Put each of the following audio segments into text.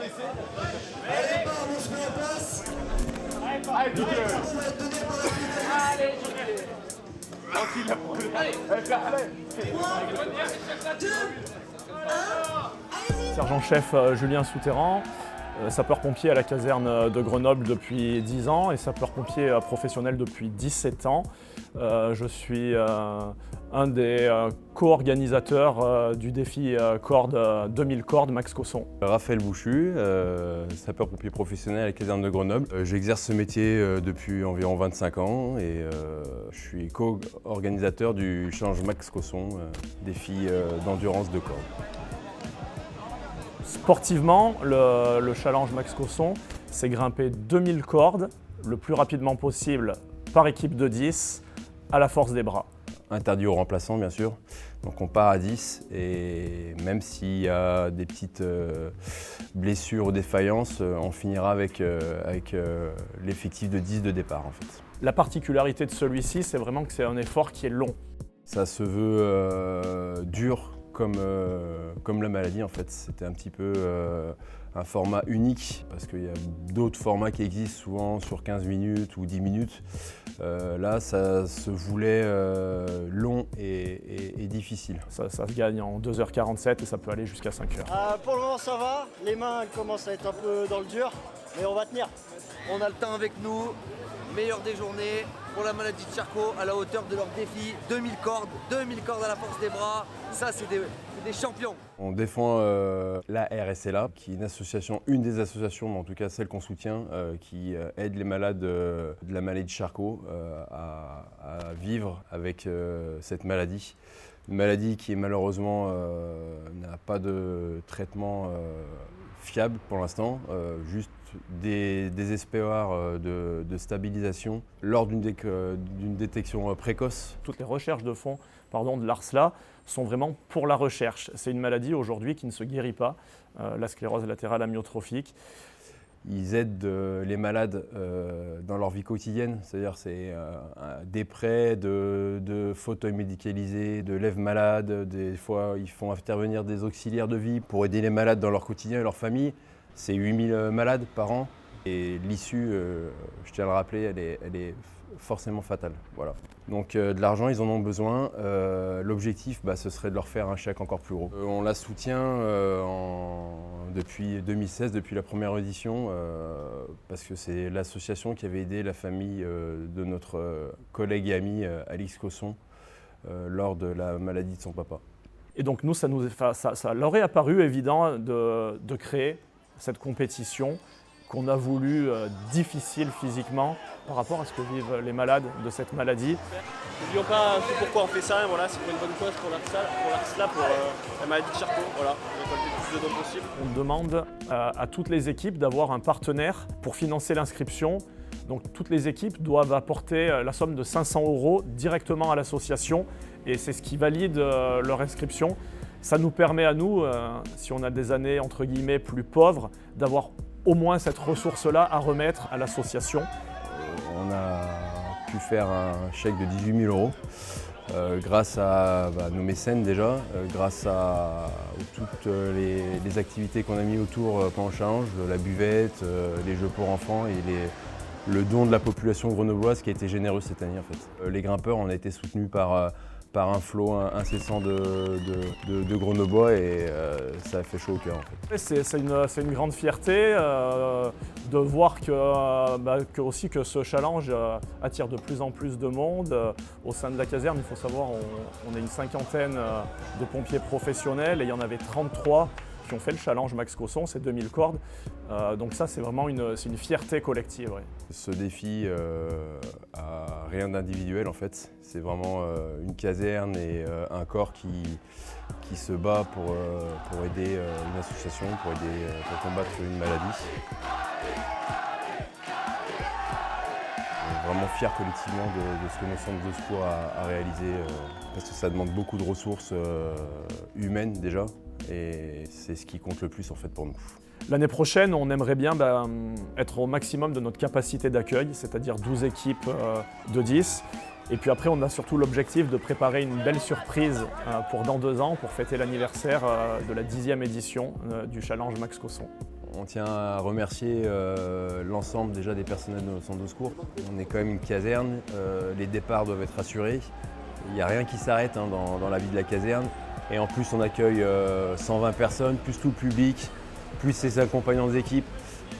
Allez, on se met en place. Allez, On va être donné par la fédération. Sergent-chef Julien Souterrand, sapeur-pompier à la caserne de Grenoble depuis 10 ans et sapeur-pompier professionnel depuis 17 ans. Je suis un des co-organisateurs du défi corde 2000 cordes Max Cosson. Raphaël Bouchu, sapeur-pompier professionnel à la caserne de Grenoble. J'exerce ce métier depuis environ 25 ans et je suis co-organisateur du challenge Max Cosson, défi d'endurance de corde. Sportivement, le challenge Max Cosson, c'est grimper 2000 cordes le plus rapidement possible par équipe de 10 à la force des bras. Interdit aux remplaçants bien sûr, donc on part à 10 et même s'il y a des petites blessures ou défaillances, on finira avec l'effectif de 10 de départ en fait. La particularité de celui-ci, c'est vraiment que c'est un effort qui est long. Ça se veut dur comme la maladie en fait. C'était un petit peu un format unique parce qu'il y a d'autres formats qui existent souvent sur 15 minutes ou 10 minutes. Là, ça se voulait long et difficile. Ça se gagne en 2h47 et ça peut aller jusqu'à 5h. Pour le moment ça va, les mains elles commencent à être un peu dans le dur, mais on va tenir. On a le temps avec nous, meilleure des journées pour la maladie de Charcot à la hauteur de leur défi, 2000 cordes à la force des bras, ça c'est des champions. On défend la RSLA, qui est une des associations, mais en tout cas celle qu'on soutient, qui aide les malades de la maladie de Charcot à vivre avec cette maladie. Une maladie qui malheureusement n'a pas de traitement fiable pour l'instant, juste des espoirs de stabilisation lors d'une détection précoce. Toutes les recherches de fond de l'ARSLA sont vraiment pour la recherche. C'est une maladie aujourd'hui qui ne se guérit pas, la sclérose latérale amyotrophique. Ils aident les malades dans leur vie quotidienne, c'est-à-dire c'est des prêts de fauteuils médicalisés, de lève-malades, des fois ils font intervenir des auxiliaires de vie pour aider les malades dans leur quotidien et leur famille. C'est 8000 malades par an et l'issue, je tiens à le rappeler, elle est forcément fatale. Voilà. Donc de l'argent, ils en ont besoin. L'objectif, ce serait de leur faire un chèque encore plus gros. On la soutient depuis 2016, depuis la première édition, parce que c'est l'association qui avait aidé la famille de notre collègue et ami Alix Cosson lors de la maladie de son papa. Et donc nous, ça leur est apparu évident de créer cette compétition qu'on a voulu difficile physiquement par rapport à ce que vivent les malades de cette maladie. N'oublions pas pourquoi on fait ça, voilà, c'est pour une bonne cause, pour l'ARSLA, pour la maladie de Charcot, voilà, on récolte le plus de dons possible. On demande à toutes les équipes d'avoir un partenaire pour financer l'inscription. Donc toutes les équipes doivent apporter la somme de 500 € directement à l'association et c'est ce qui valide leur inscription. Ça nous permet à nous, si on a des années entre guillemets plus pauvres, d'avoir au moins cette ressource-là à remettre à l'association. On a pu faire un chèque de 18 000 € grâce à nos mécènes déjà, grâce à toutes les activités qu'on a mis autour pendant le challenge, la buvette, les jeux pour enfants et le don de la population grenobloise qui a été généreux cette année en fait. Les grimpeurs, on a été soutenus par un flot incessant de Grenoblois et ça a fait chaud au cœur en fait. C'est une grande fierté de voir que ce challenge attire de plus en plus de monde. Au sein de la caserne, il faut savoir, on est une cinquantaine de pompiers professionnels et il y en avait 33 qui ont fait le challenge Max Cosson, c'est 2000 cordes. Donc ça, c'est vraiment une fierté collective. Ouais. Ce défi a rien d'individuel en fait. C'est vraiment une caserne et un corps qui se bat pour aider une association, pour combattre une maladie. On est vraiment fiers collectivement de ce que nos centres de secours a réalisé parce que ça demande beaucoup de ressources humaines déjà. Et c'est ce qui compte le plus en fait pour nous. L'année prochaine, on aimerait bien être au maximum de notre capacité d'accueil, c'est-à-dire 12 équipes de 10. Et puis après, on a surtout l'objectif de préparer une belle surprise pour dans 2 ans, pour fêter l'anniversaire de la 10e édition du Challenge Max Cosson. On tient à remercier l'ensemble déjà des personnels de notre centre de secours. On est quand même une caserne, les départs doivent être assurés. Il n'y a rien qui s'arrête hein, dans la vie de la caserne. Et en plus, on accueille 120 personnes, plus tout le public, plus ses accompagnants d'équipe.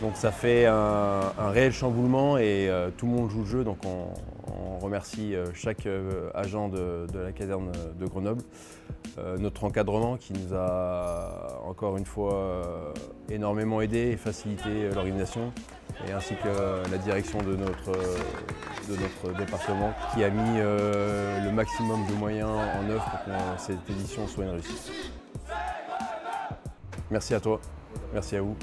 Donc ça fait un réel chamboulement et tout le monde joue le jeu. Donc on remercie chaque agent de la caserne de Grenoble. Notre encadrement qui nous a encore une fois énormément aidé et facilité l'organisation. Et ainsi que la direction de notre département qui a mis le maximum de moyens en œuvre pour que cette édition soit une réussite. Merci à toi, merci à vous.